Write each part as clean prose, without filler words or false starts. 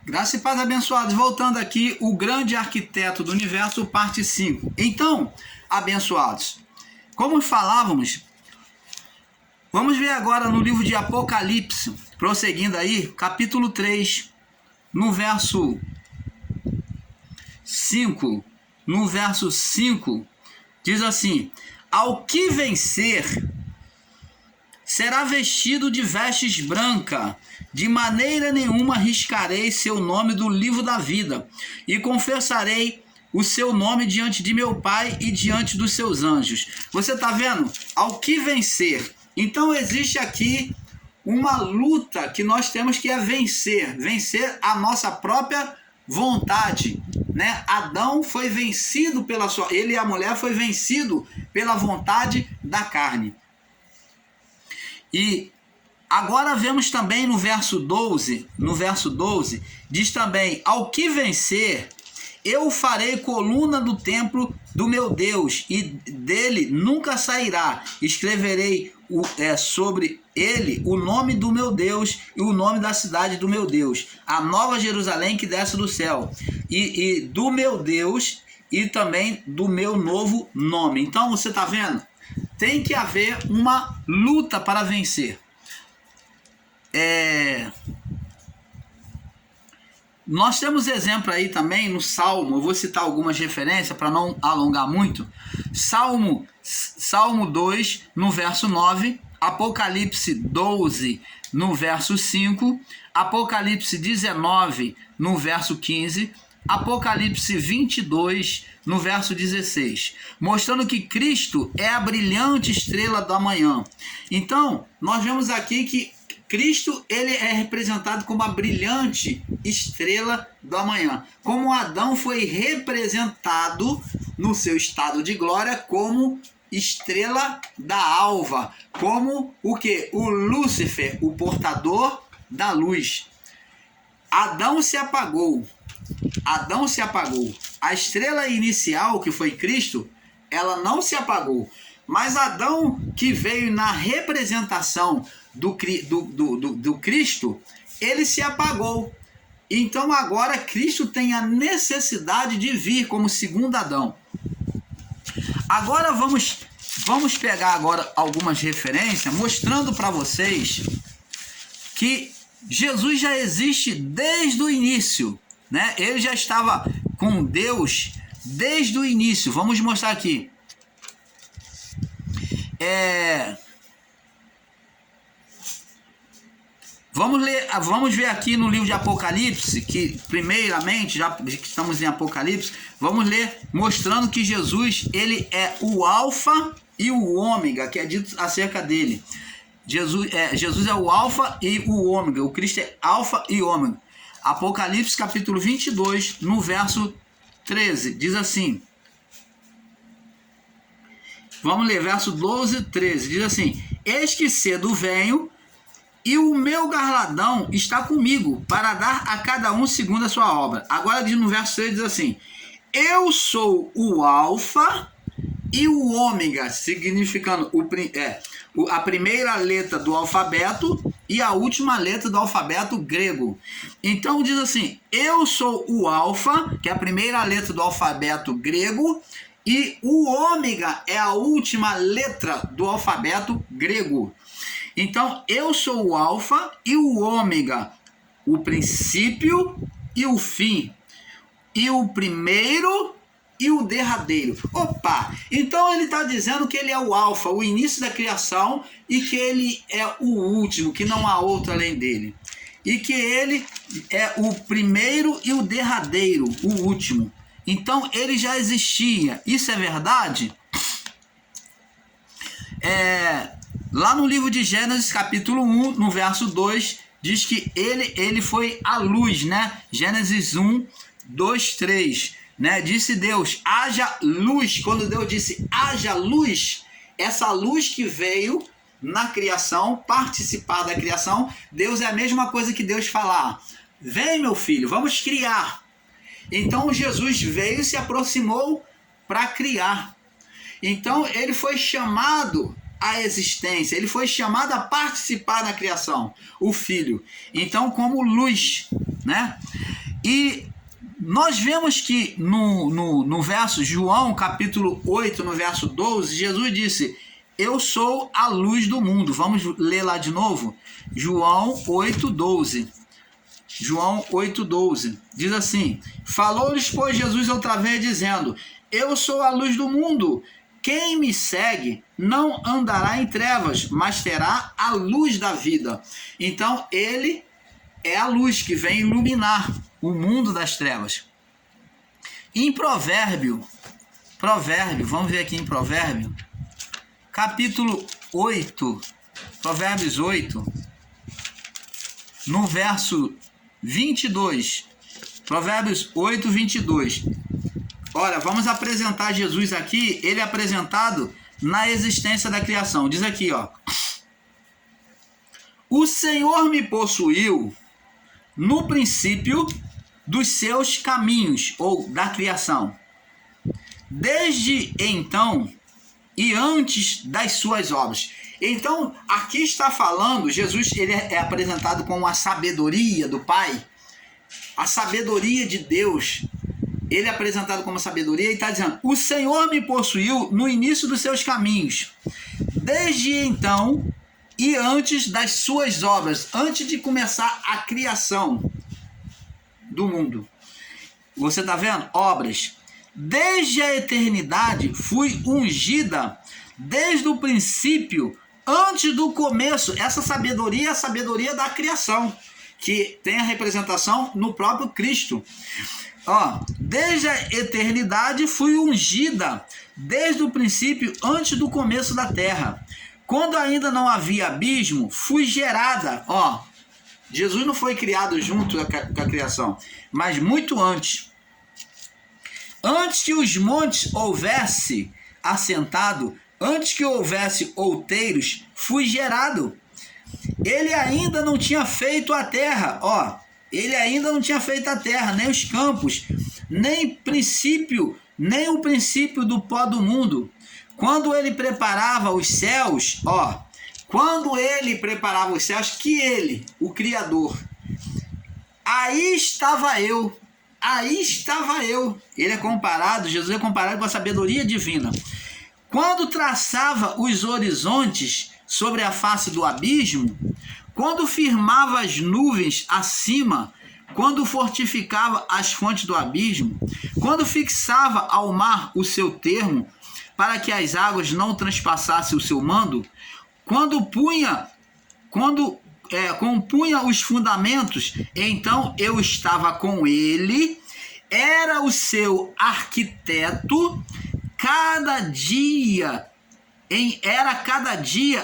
Graça e paz, abençoados. Voltando aqui, o grande arquiteto do universo, parte 5. Então, abençoados, como falávamos, vamos ver agora no livro de Apocalipse, prosseguindo aí, capítulo 3, no verso 5. No verso 5, diz assim: ao que vencer será vestido de vestes brancas, de maneira nenhuma riscarei seu nome do livro da vida, e confessarei o seu nome diante de meu Pai e diante dos seus anjos. Você está vendo? Ao que vencer. Então existe aqui uma luta que nós temos que é vencer a nossa própria vontade, né? Adão foi vencido ele e a mulher foi vencido pela vontade da carne. E agora vemos também no verso 12, diz também: ao que vencer, eu farei coluna do templo do meu Deus, e dele nunca sairá. Escreverei sobre ele o nome do meu Deus e o nome da cidade do meu Deus, a nova Jerusalém que desce do céu, e do meu Deus e também do meu novo nome. Então você está vendo? Tem que haver uma luta para vencer. Nós temos exemplo aí também no Salmo. Eu vou citar algumas referências para não alongar muito. Salmo 2, no verso 9. Apocalipse 12, no verso 5. Apocalipse 19, no verso 15. Apocalipse 22, no verso 16, mostrando que Cristo é a brilhante estrela da manhã. Então, nós vemos aqui que Cristo ele é representado como a brilhante estrela da manhã. Como Adão foi representado no seu estado de glória como estrela da alva, como o quê? O Lúcifer, o portador da luz. Adão se apagou. A estrela inicial, que foi Cristo, ela não se apagou. Mas Adão, que veio na representação do Cristo, ele se apagou. Então agora Cristo tem a necessidade de vir como segundo Adão. Agora vamos pegar agora algumas referências, mostrando para vocês que Jesus já existe desde o início, né? Ele já estava com Deus desde o início. Vamos mostrar aqui. Vamos ver aqui no livro de Apocalipse, que primeiramente, já que estamos em Apocalipse, vamos ler mostrando que Jesus, ele é o alfa e o ômega, que é dito acerca dele. Jesus é o alfa e o ômega, o Cristo é alfa e ômega. Apocalipse capítulo 22, no verso 13, diz assim. Vamos ler, verso 12 e 13, diz assim: eis que cedo venho, e o meu galardão está comigo, para dar a cada um segundo a sua obra. Agora no verso 13 diz assim: eu sou o alfa e o ômega, significando a primeira letra do alfabeto e a última letra do alfabeto grego. Então diz assim: eu sou o alfa, que é a primeira letra do alfabeto grego, e o ômega é a última letra do alfabeto grego. Então eu sou o alfa e o ômega, o princípio e o fim, e o primeiro e o derradeiro. Opa! Então ele está dizendo que ele é o alfa, o início da criação, e que ele é o último, que não há outro além dele. E que ele é o primeiro e o derradeiro, o último. Então ele já existia. Isso é verdade? Lá no livro de Gênesis, capítulo 1, no verso 2, diz que ele foi a luz, né? Gênesis 1, 2, 3. Né? Disse Deus, haja luz. Quando Deus disse haja luz, essa luz que veio na criação, participar da criação, Deus é a mesma coisa que Deus falar: vem, meu filho, vamos criar. Então Jesus veio e se aproximou para criar. Então ele foi chamado à existência, ele foi chamado a participar da criação, o Filho. Então como luz, né? E nós vemos que no verso, João capítulo 8, no verso 12, Jesus disse: eu sou a luz do mundo. Vamos ler lá de novo? João 8, 12. João 8, 12. Diz assim: falou-lhes, pois, Jesus outra vez, dizendo: eu sou a luz do mundo. Quem me segue não andará em trevas, mas terá a luz da vida. Então, ele é a luz que vem iluminar o mundo das trevas. Em Provérbio, vamos ver aqui em Provérbio, capítulo 8, Provérbios 8, no verso 22. Provérbios 8, 22. Olha, vamos apresentar Jesus aqui, ele é apresentado na existência da criação. Diz aqui, ó: o Senhor me possuiu no princípio dos seus caminhos, ou da criação. Desde então e antes das suas obras. Então, aqui está falando, Jesus, ele é apresentado como a sabedoria do Pai, a sabedoria de Deus. Ele é apresentado como sabedoria e está dizendo: o Senhor me possuiu no início dos seus caminhos, desde então e antes das suas obras, antes de começar a criação do mundo. Você está vendo? Obras. Desde a eternidade fui ungida, desde o princípio, antes do começo. Essa sabedoria é a sabedoria da criação, que tem a representação no próprio Cristo. Ó, desde a eternidade fui ungida, desde o princípio, antes do começo da terra. Quando ainda não havia abismo, fui gerada. Ó, Jesus não foi criado junto com a criação, mas muito antes. Antes que os montes houvesse assentado, antes que houvesse outeiros, fui gerado. Ele ainda não tinha feito a terra, ó. Ele ainda não tinha feito a terra, nem os campos, nem o princípio do pó do mundo. Quando ele preparava os céus, ó, quando ele preparava os céus, que ele, o Criador, aí estava eu. Ele é comparado, Jesus é comparado com a sabedoria divina. Quando traçava os horizontes sobre a face do abismo, quando firmava as nuvens acima, quando fortificava as fontes do abismo, quando fixava ao mar o seu termo, para que as águas não transpassassem o seu mando, quando compunha os fundamentos, então eu estava com ele, era o seu arquiteto, cada dia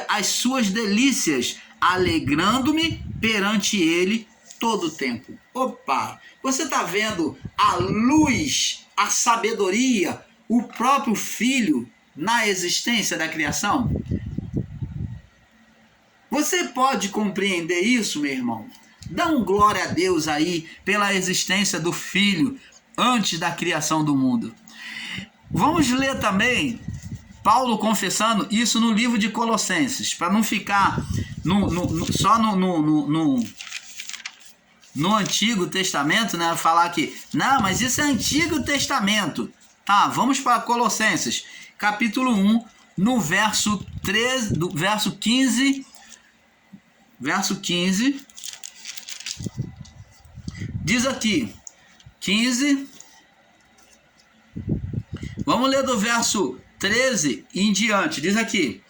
as suas delícias, alegrando-me perante ele todo o tempo. Opa! Você está vendo a luz, a sabedoria, o próprio Filho na existência da criação? Você pode compreender isso, meu irmão? Dá um glória a Deus aí pela existência do Filho antes da criação do mundo. Vamos ler também Paulo confessando isso no livro de Colossenses, para não ficar só no Antigo Testamento, né? Falar que, não, mas isso é Antigo Testamento. Tá, vamos para Colossenses, capítulo 1, no verso 13, do verso 15, diz aqui, 15, vamos ler do verso 13 em diante, diz aqui: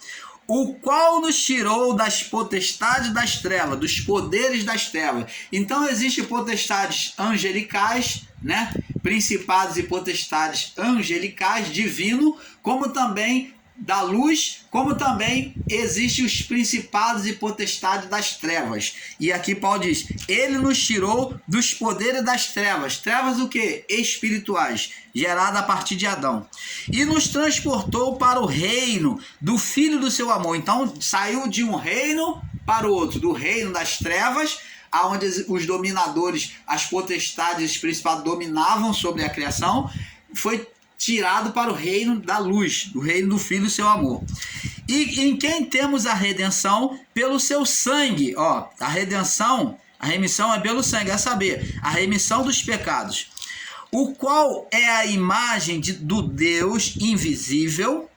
o qual nos tirou das potestades das trevas, dos poderes das trevas. Então existem potestades angelicais, né? Principados e potestades angelicais, divino, como também da luz, como também existem os principados e potestades das trevas. E aqui Paulo diz: ele nos tirou dos poderes das trevas. Trevas o quê? Espirituais, gerada a partir de Adão. E nos transportou para o reino do Filho do seu amor. Então saiu de um reino para o outro, do reino das trevas, onde os dominadores, as potestades, os principados dominavam sobre a criação, foi tirado para o reino da luz, do reino do Filho do seu amor. E em quem temos a redenção pelo seu sangue. Ó, a redenção A remissão é pelo sangue, é saber, a remissão dos pecados. O qual é a imagem do Deus invisível,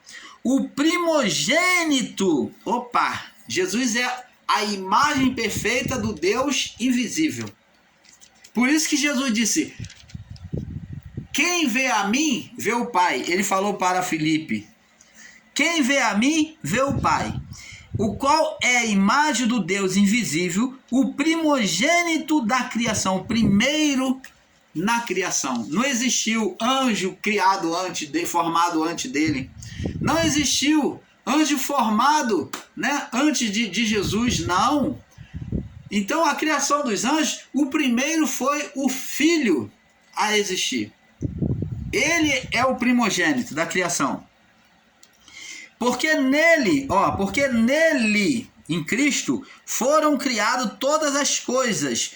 o primogênito. Opa, Jesus é a imagem perfeita do Deus invisível. Por isso que Jesus disse: quem vê a mim, vê o Pai. Ele falou para Filipe: quem vê a mim, vê o Pai. O qual é a imagem do Deus invisível, o primogênito da criação, o primeiro na criação. Não existiu anjo criado formado antes dele. Não existiu anjo formado, né, antes de Jesus, não. Então, a criação dos anjos, o primeiro foi o Filho a existir. Ele é o primogênito da criação. Porque nele, em Cristo, foram criadas todas as coisas,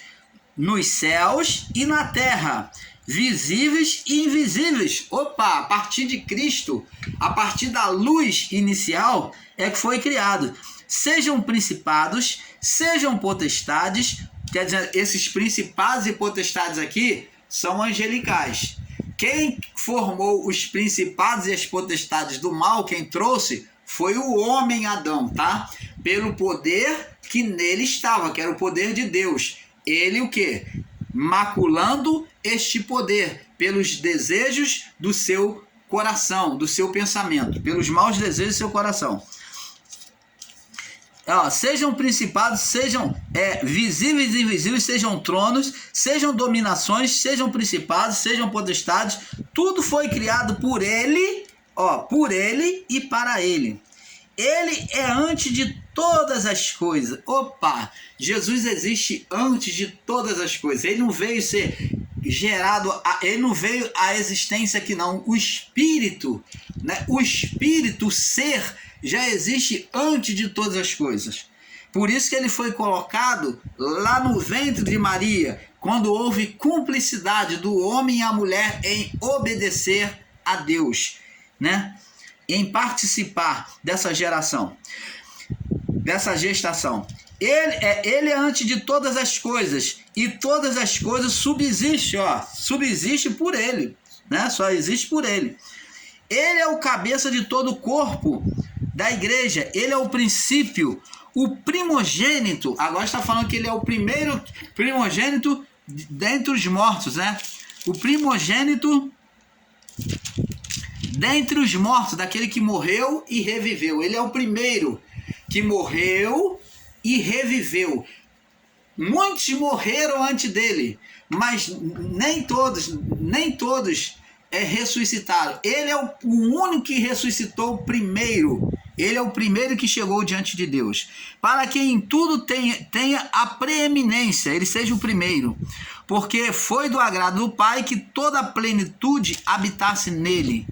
nos céus e na terra, visíveis e invisíveis. Opa, a partir de Cristo, a partir da luz inicial, é que foi criado. Sejam principados, sejam potestades. Quer dizer, esses principados e potestades aqui são angelicais. Quem formou os principados e as potestades do mal, quem trouxe, foi o homem Adão, tá? Pelo poder que nele estava, que era o poder de Deus. Ele o quê? Maculando este poder pelos desejos do seu coração, do seu pensamento, pelos maus desejos do seu coração. Sejam principados, sejam visíveis e invisíveis, sejam tronos, sejam dominações, sejam principados, sejam potestades, tudo foi criado por ele, por ele e para ele. Ele é antes de todas as coisas. Opa, Jesus existe antes de todas as coisas. Ele não veio ser gerado, ele não veio à existência aqui não. O Espírito, né? O Espírito, o ser, já existe antes de todas as coisas. Por isso que ele foi colocado lá no ventre de Maria, quando houve cumplicidade do homem e a mulher em obedecer a Deus, né? Em participar dessa geração, dessa gestação. Ele é antes de todas as coisas, e todas as coisas subsiste por ele, né? Só existe por ele. Ele é o cabeça de todo o corpo da igreja, ele é o princípio, o primogênito. Agora está falando que ele é o primeiro primogênito dentre os mortos, né? O primogênito dentre os mortos, daquele que morreu e reviveu. Ele é o primeiro que morreu e reviveu. Muitos morreram antes dele, mas nem todos ressuscitaram. Ele é o único que ressuscitou primeiro. Ele é o primeiro que chegou diante de Deus. Para que em tudo tenha a preeminência, ele seja o primeiro. Porque foi do agrado do Pai que toda a plenitude habitasse nele.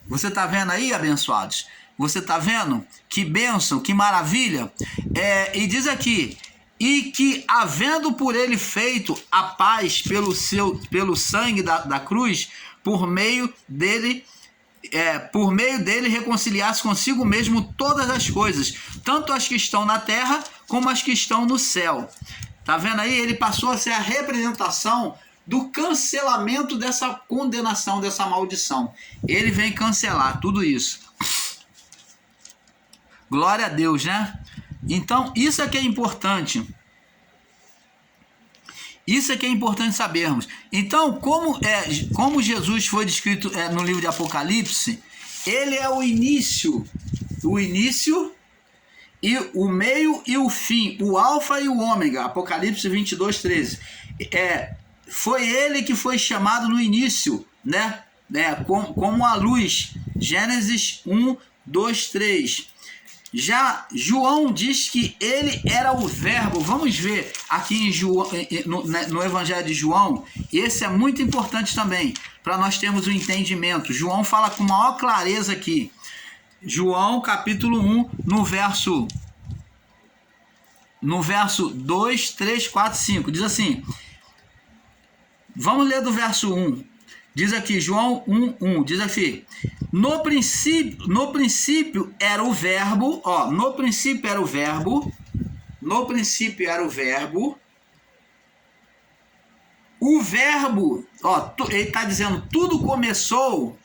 Você está vendo aí, abençoados? Você está vendo? Que bênção, que maravilha. E diz aqui: e que, havendo por ele feito a paz pelo sangue da cruz, por meio dele reconciliar-se consigo mesmo todas as coisas, tanto as que estão na terra como as que estão no céu. Tá vendo aí? Ele passou a ser a representação do cancelamento dessa condenação, dessa maldição. Ele vem cancelar tudo isso. Glória a Deus, né? Então, isso é que é importante. Isso é que é importante sabermos. Então, como Jesus foi descrito no livro de Apocalipse, ele é o início e o meio e o fim, o alfa e o ômega. Apocalipse 22:13. Foi ele que foi chamado no início, né? Como a luz. Gênesis 1:2-3. Já João diz que ele era o verbo. Vamos ver aqui em João, no Evangelho de João. Esse é muito importante também, para nós termos o entendimento. João fala com maior clareza aqui. João capítulo 1, no verso 2, 3, 4, 5. Diz assim. Vamos ler do verso 1. Diz aqui, João 1:1, diz assim: no princípio era o verbo, no princípio era o verbo, O verbo, ele está dizendo, tudo começou,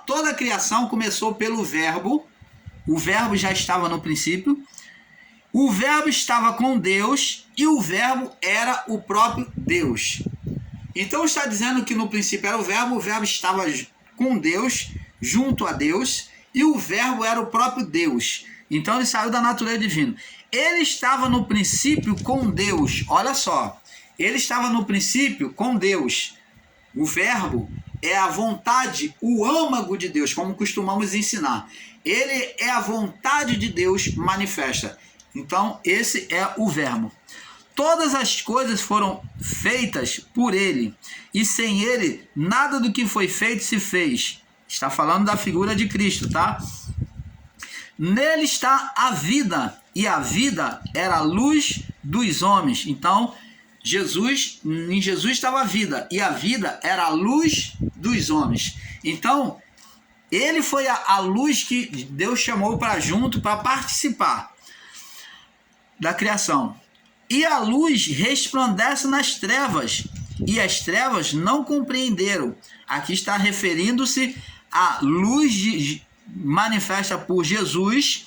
toda a criação começou pelo verbo. O verbo já estava no princípio. O verbo estava com Deus e o verbo era o próprio Deus. Então está dizendo que no princípio era o verbo estava com Deus, junto a Deus, e o verbo era o próprio Deus. Então ele saiu da natureza divina. Ele estava no princípio com Deus. Olha só, ele estava no princípio com Deus. O verbo é a vontade, o âmago de Deus, como costumamos ensinar. Ele é a vontade de Deus manifesta. Então esse é o verbo. Todas as coisas foram feitas por ele, e sem ele nada do que foi feito se fez. Está falando da figura de Cristo, tá? Nele está a vida, e a vida era a luz dos homens. Então, em Jesus estava a vida, e a vida era a luz dos homens. Então, ele foi a luz que Deus chamou para junto, para participar da criação. E a luz resplandece nas trevas, e as trevas não compreenderam. Aqui está referindo-se à luz manifesta por Jesus,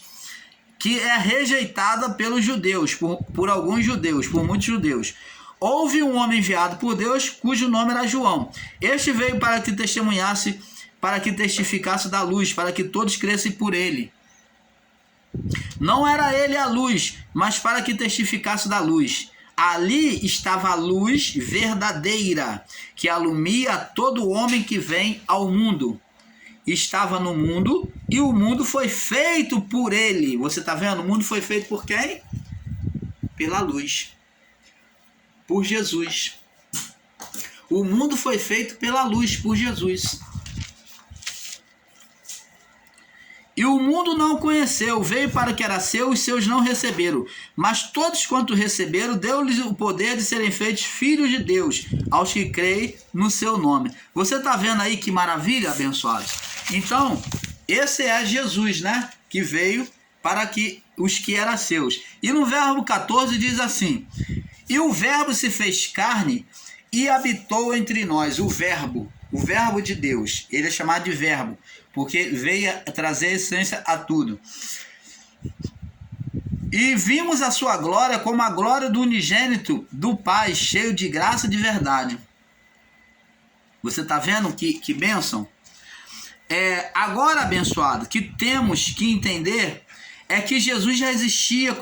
que é rejeitada pelos judeus, por alguns judeus, por muitos judeus. Houve um homem enviado por Deus, cujo nome era João. Este veio para que testemunhasse, para que testificasse da luz, para que todos crescem por ele. Não era ele a luz, mas para que testificasse da luz. Ali estava a luz verdadeira, que alumia todo homem que vem ao mundo. Estava no mundo, e o mundo foi feito por ele. Você está vendo? O mundo foi feito por quem? Pela luz. Por Jesus. O mundo foi feito pela luz, por Jesus. E o mundo não o conheceu, veio para que era seu, os seus não receberam. Mas todos quanto receberam, deu-lhes o poder de serem feitos filhos de Deus, aos que creem no seu nome. Você está vendo aí que maravilha, abençoados? Então, esse é Jesus, né? Que veio para que os que eram seus. E no verbo 14 diz assim: e o verbo se fez carne e habitou entre nós. O verbo de Deus, ele é chamado de verbo, porque veio trazer essência a tudo. E vimos a sua glória como a glória do unigênito do Pai, cheio de graça e de verdade. Você está vendo que bênção? Agora, abençoado, que temos que entender é que Jesus já existia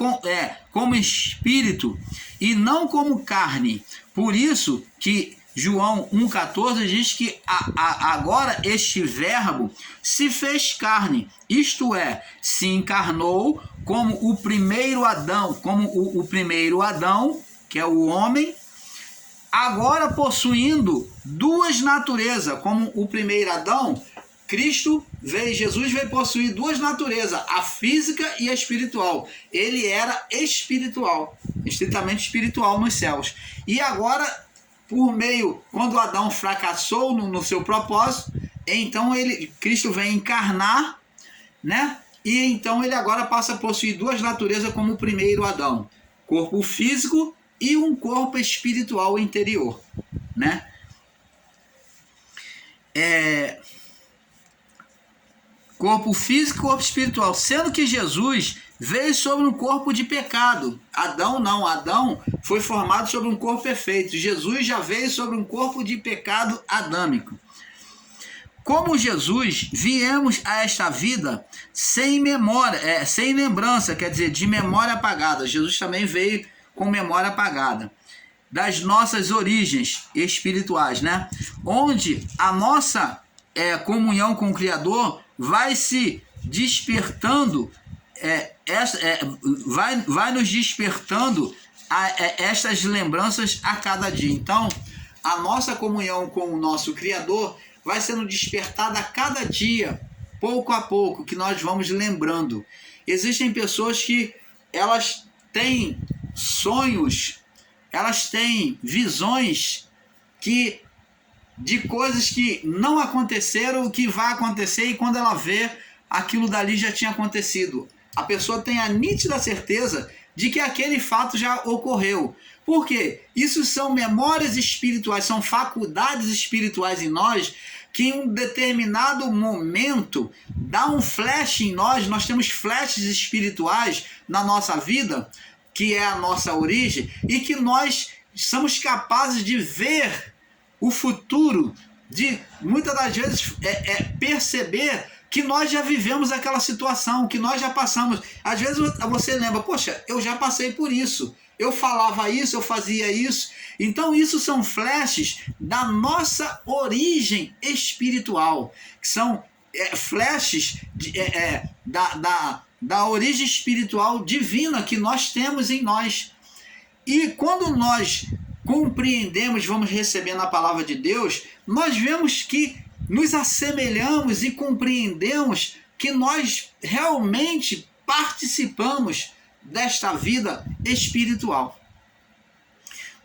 como espírito e não como carne. Por isso que João 1,14 diz que agora este verbo se fez carne, isto é, se encarnou como o primeiro Adão, o primeiro Adão, que é o homem, agora possuindo duas naturezas, como o primeiro Adão. Jesus veio possuir duas naturezas, a física e a espiritual. Ele era espiritual, estritamente espiritual nos céus. E agora, quando Adão fracassou no seu propósito, então Cristo vem encarnar, né? E então ele agora passa a possuir duas naturezas como o primeiro Adão, corpo físico e um corpo espiritual interior, né? Corpo físico e corpo espiritual, sendo que Jesus veio sobre um corpo de pecado. Adão não, Adão foi formado sobre um corpo perfeito. Jesus já veio sobre um corpo de pecado adâmico. Como Jesus, viemos a esta vida sem memória, sem lembrança, quer dizer, de memória apagada. Jesus também veio com memória apagada das nossas origens espirituais, né? Onde a nossa comunhão com o Criador vai se despertando, vai nos despertando estas lembranças a cada dia. Então, a nossa comunhão com o nosso Criador vai sendo despertada a cada dia, pouco a pouco, que nós vamos lembrando. Existem pessoas que elas têm sonhos, elas têm visões de coisas que não aconteceram, que vai acontecer, e quando ela vê, aquilo dali já tinha acontecido. A pessoa tem a nítida certeza de que aquele fato já ocorreu. Por quê? Isso são memórias espirituais, são faculdades espirituais em nós, que em um determinado momento dá um flash em nós. Nós temos flashes espirituais na nossa vida, que é a nossa origem, e que nós somos capazes de ver o futuro, de muitas das vezes perceber que nós já vivemos aquela situação, que nós já passamos. Às vezes você lembra, poxa, eu já passei por isso, eu falava isso, eu fazia isso. Então isso são flashes da nossa origem espiritual, que são flashes da origem espiritual divina que nós temos em nós. E quando nós compreendemos, vamos recebendo a palavra de Deus, nós vemos que nos assemelhamos e compreendemos que nós realmente participamos desta vida espiritual.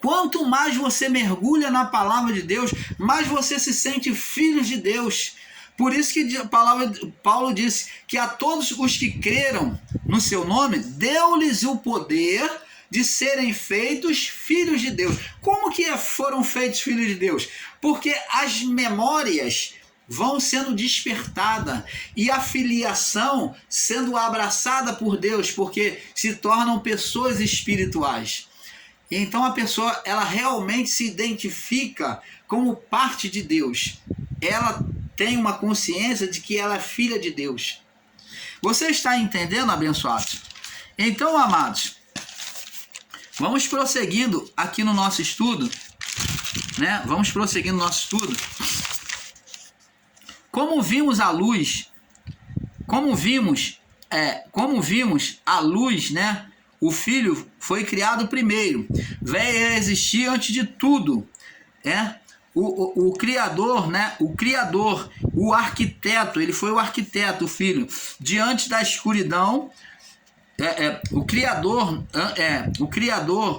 Quanto mais você mergulha na palavra de Deus, mais você se sente filho de Deus. Por isso que a palavra, Paulo disse que a todos os que creram no seu nome, deu-lhes o poder de serem feitos filhos de Deus. Como que foram feitos filhos de Deus? Porque as memórias vão sendo despertadas e a filiação sendo abraçada por Deus, porque se tornam pessoas espirituais. Então a pessoa, ela realmente se identifica como parte de Deus. Ela tem uma consciência de que ela é filha de Deus. Você está entendendo, abençoados? Então, amados, vamos prosseguindo aqui no nosso estudo, né? Vamos prosseguindo no nosso estudo. Como vimos a luz, a luz, né? O Filho foi criado primeiro, veio a existir antes de tudo, o Criador, né? O Criador, o arquiteto, ele foi o arquiteto, o Filho, diante da escuridão. O Criador,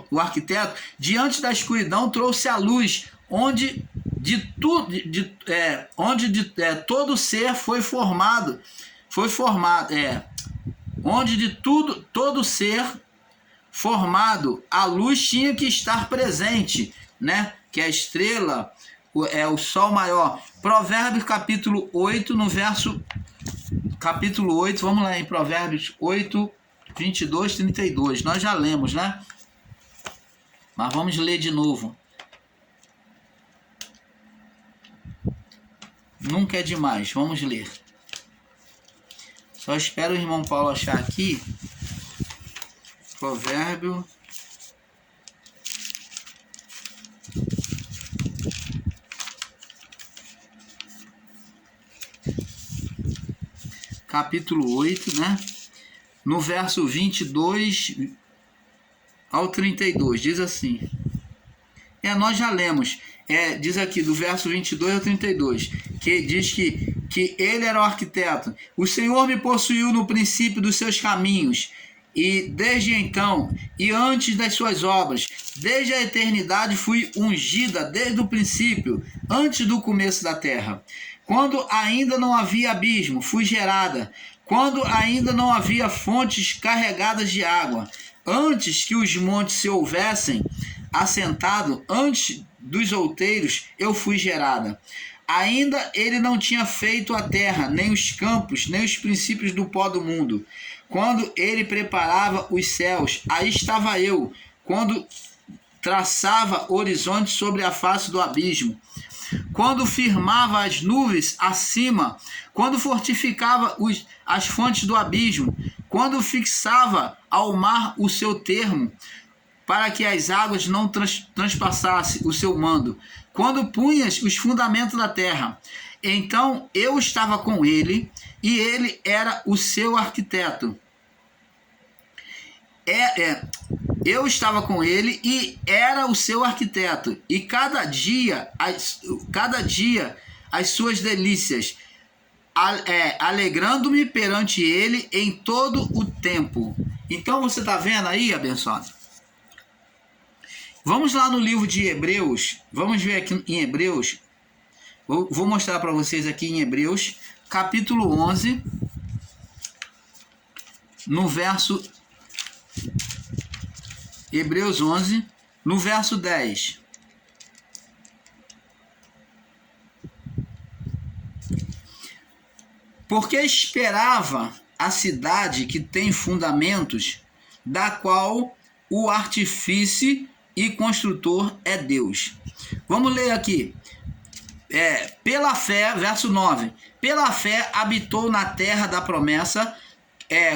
o arquiteto, diante da escuridão trouxe a luz, onde todo ser foi formado, onde de tudo, todo ser formado, a luz tinha que estar presente, né? Que é a estrela, o sol maior. Provérbios capítulo 8, no verso capítulo 8, vamos lá em Provérbios 8, 22, 32. Nós já lemos, né? Mas vamos ler de novo. Nunca é demais, vamos ler. Só espero o irmão Paulo achar aqui. Provérbio. Capítulo 8, né? No verso 22 ao 32, diz assim. Nós já lemos. Diz aqui, do verso 22 ao 32, que diz que ele era o arquiteto. O Senhor me possuiu no princípio dos seus caminhos, e desde então, e antes das suas obras, desde a eternidade fui ungida, desde o princípio, antes do começo da terra. Quando ainda não havia abismo, fui gerada. Quando ainda não havia fontes carregadas de água. Antes que os montes se houvessem assentado, antes dos outeiros, eu fui gerada. Ainda ele não tinha feito a terra, nem os campos, nem os princípios do pó do mundo. Quando ele preparava os céus, aí estava eu. Quando traçava horizontes sobre a face do abismo. Quando firmava as nuvens acima. Quando fortificava as fontes do abismo. Quando fixava ao mar o seu termo, para que as águas não transpassassem o seu mando. Quando punhas os fundamentos da terra, então eu estava com ele, e ele era o seu arquiteto. Eu estava com ele e era o seu arquiteto. E cada dia as suas delícias, alegrando-me perante ele em todo o tempo. Então você está vendo aí, abençoado? Vamos lá no livro de Hebreus. Vamos ver aqui em Hebreus. Vou mostrar para vocês aqui em Hebreus, capítulo 11, no verso... Hebreus 11, no verso 10. Porque esperava a cidade que tem fundamentos, da qual o artífice e construtor é Deus. Vamos ler aqui. Pela fé, verso 9. Pela fé habitou na terra da promessa,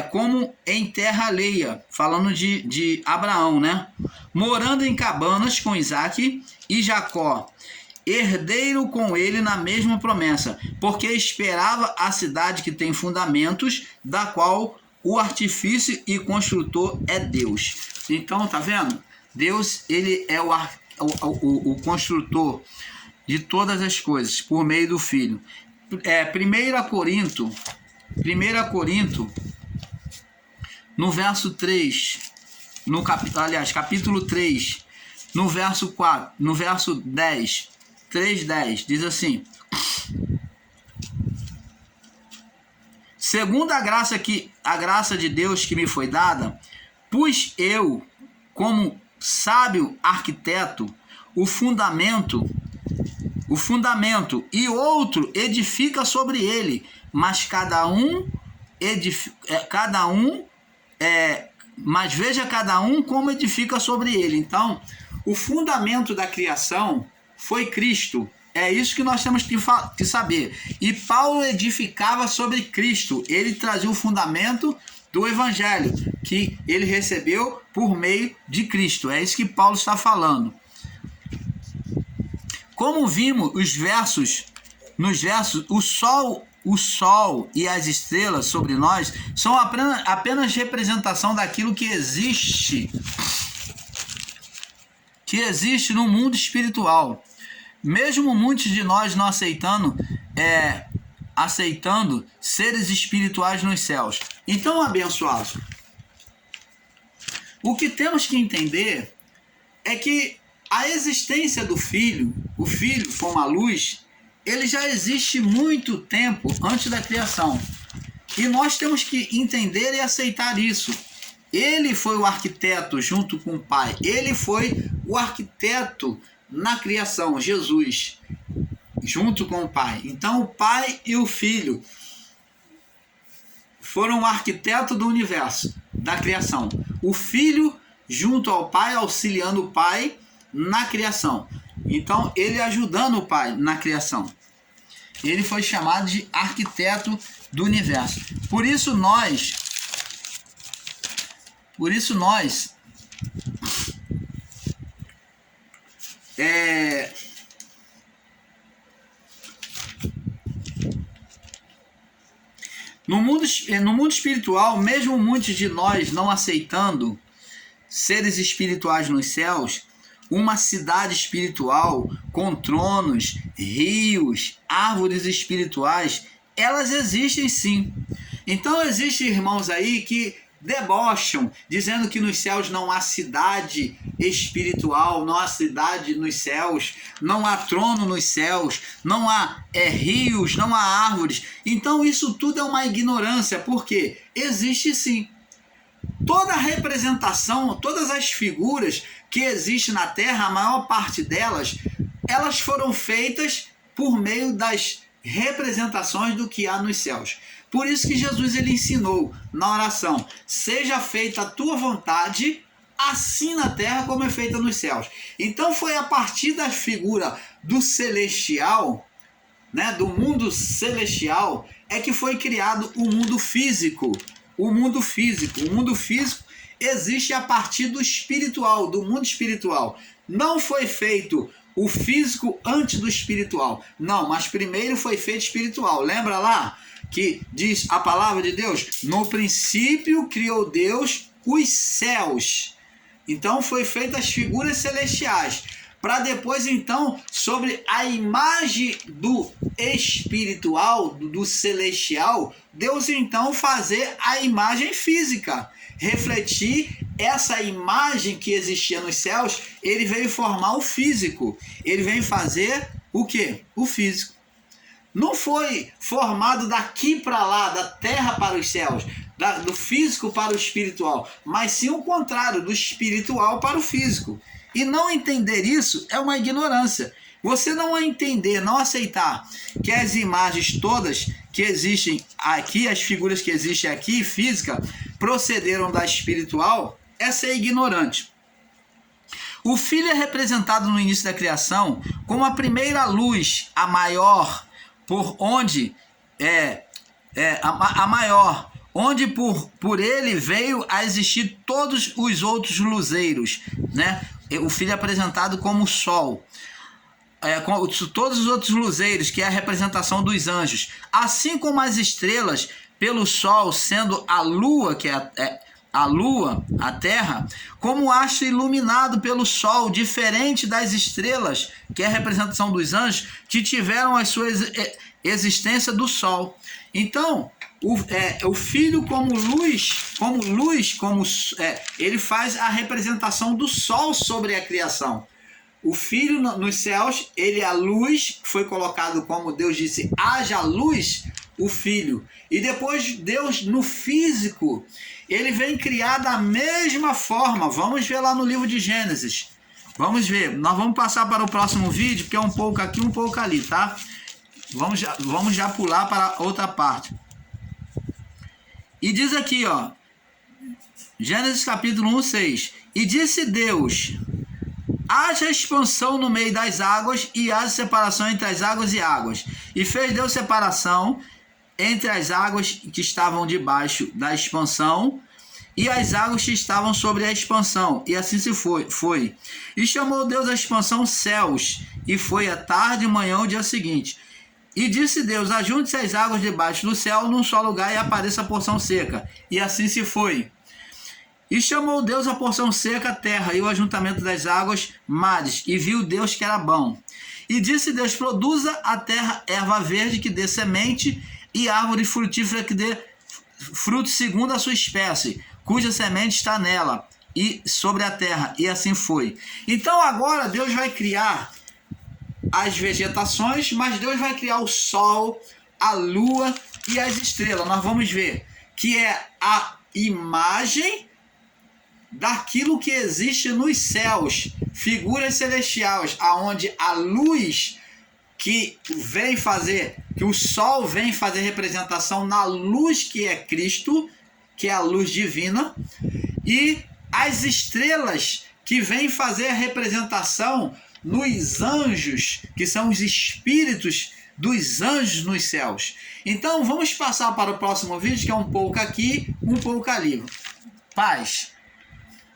como em terra alheia, falando de Abraão, né? Morando em cabanas com Isaac e Jacó, herdeiro com ele na mesma promessa, porque esperava a cidade que tem fundamentos, da qual o artífice e construtor é Deus. Então, tá vendo? Deus, ele é o construtor de todas as coisas, por meio do Filho. 1 Corinto, no verso 3, capítulo 3, no verso 4, no verso 10, 3:10, diz assim: segundo a graça de Deus que me foi dada, pus eu, como sábio arquiteto, o fundamento, e outro edifica sobre ele, mas mas veja cada um como edifica sobre ele. Então, o fundamento da criação foi Cristo. É isso que nós temos que saber. E Paulo edificava sobre Cristo. Ele trazia o fundamento do Evangelho, que ele recebeu por meio de Cristo. É isso que Paulo está falando. Como vimos nos versos, o sol e as estrelas sobre nós são apenas representação daquilo que existe no mundo espiritual. Mesmo muitos de nós não aceitando seres espirituais nos céus. Então, abençoados, o que temos que entender é que a existência do Filho, o Filho como a luz, ele já existe muito tempo antes da criação. E nós temos que entender e aceitar isso. Ele foi o arquiteto junto com o Pai. Ele foi o arquiteto na criação, Jesus, junto com o Pai. Então o Pai e o Filho foram o arquiteto do universo, da criação. O Filho junto ao Pai, auxiliando o Pai na criação. Então ele ajudando o Pai na criação. Ele foi chamado de arquiteto do universo. Por isso nós no mundo espiritual, mesmo muitos de nós não aceitando seres espirituais nos céus, uma cidade espiritual com tronos, rios, árvores espirituais, elas existem sim. Então existem irmãos aí que debocham, dizendo que nos céus não há cidade espiritual, não há cidade nos céus, não há trono nos céus, não há rios, não há árvores. Então isso tudo é uma ignorância, porque existe sim. Toda a representação, todas as figuras que existem na Terra, a maior parte delas, elas foram feitas por meio das representações do que há nos céus. Por isso que Jesus ele ensinou na oração: seja feita a tua vontade, assim na terra como é feita nos céus. Então foi a partir da figura do celestial, né, do mundo celestial, é que foi criado o mundo físico. O mundo físico existe a partir do espiritual, do mundo espiritual. Não foi feito o físico antes do espiritual. Não, mas primeiro foi feito espiritual. Lembra lá que diz a palavra de Deus? No princípio criou Deus os céus. Então foi feita as figuras celestiais. Para depois então, sobre a imagem do espiritual, do celestial, Deus então fazer a imagem física. Refletir essa imagem que existia nos céus, ele veio formar o físico. Ele veio fazer o quê? O físico. Não foi formado daqui para lá, da terra para os céus, do físico para o espiritual, mas sim o contrário, do espiritual para o físico. E não entender isso é uma ignorância. Você não entender, não aceitar que as imagens todas que existem aqui, as figuras que existem aqui, física, procederam da espiritual, é ser ignorante. O Filho é representado no início da criação como a primeira luz, a maior, por onde a maior, onde por ele veio a existir todos os outros luzeiros, né? O Filho é apresentado como o Sol, com todos os outros luzeiros, que é a representação dos anjos, assim como as estrelas, pelo Sol sendo a Lua, que é a Lua, a Terra, como astro iluminado pelo Sol, diferente das estrelas, que é a representação dos anjos, que tiveram a sua existência do Sol. Então, o Filho como luz, ele faz a representação do Sol sobre a criação. O Filho nos céus, ele é a luz, foi colocado como Deus disse, haja luz, o Filho. E depois Deus no físico, ele vem criar da mesma forma. Vamos ver lá no livro de Gênesis. Vamos ver. Nós vamos passar para o próximo vídeo, porque é um pouco aqui, um pouco ali, tá? Vamos já pular para outra parte. E diz aqui, ó, Gênesis capítulo 1, 6. E disse Deus: haja expansão no meio das águas e haja separação entre as águas e águas. E fez Deus separação entre as águas que estavam debaixo da expansão e as águas que estavam sobre a expansão. E assim se foi. E chamou Deus a expansão céus. E foi a tarde e manhã o dia seguinte. E disse Deus: ajunte-se as águas debaixo do céu num só lugar e apareça a porção seca. E assim se foi. E chamou Deus a porção seca a terra e o ajuntamento das águas mares. E viu Deus que era bom. E disse Deus: produza a terra erva verde que dê semente e árvore frutífera que dê fruto segundo a sua espécie, cuja semente está nela e sobre a terra. E assim foi. Então agora Deus vai criar as vegetações, mas Deus vai criar o sol, a lua e as estrelas. Nós vamos ver que é a imagem daquilo que existe nos céus, figuras celestiais, aonde a luz que o sol vem fazer representação na luz que é Cristo, que é a luz divina, e as estrelas que vêm fazer a representação nos anjos, que são os espíritos dos anjos nos céus. Então vamos passar para o próximo vídeo, que é um pouco aqui, um pouco ali. Paz.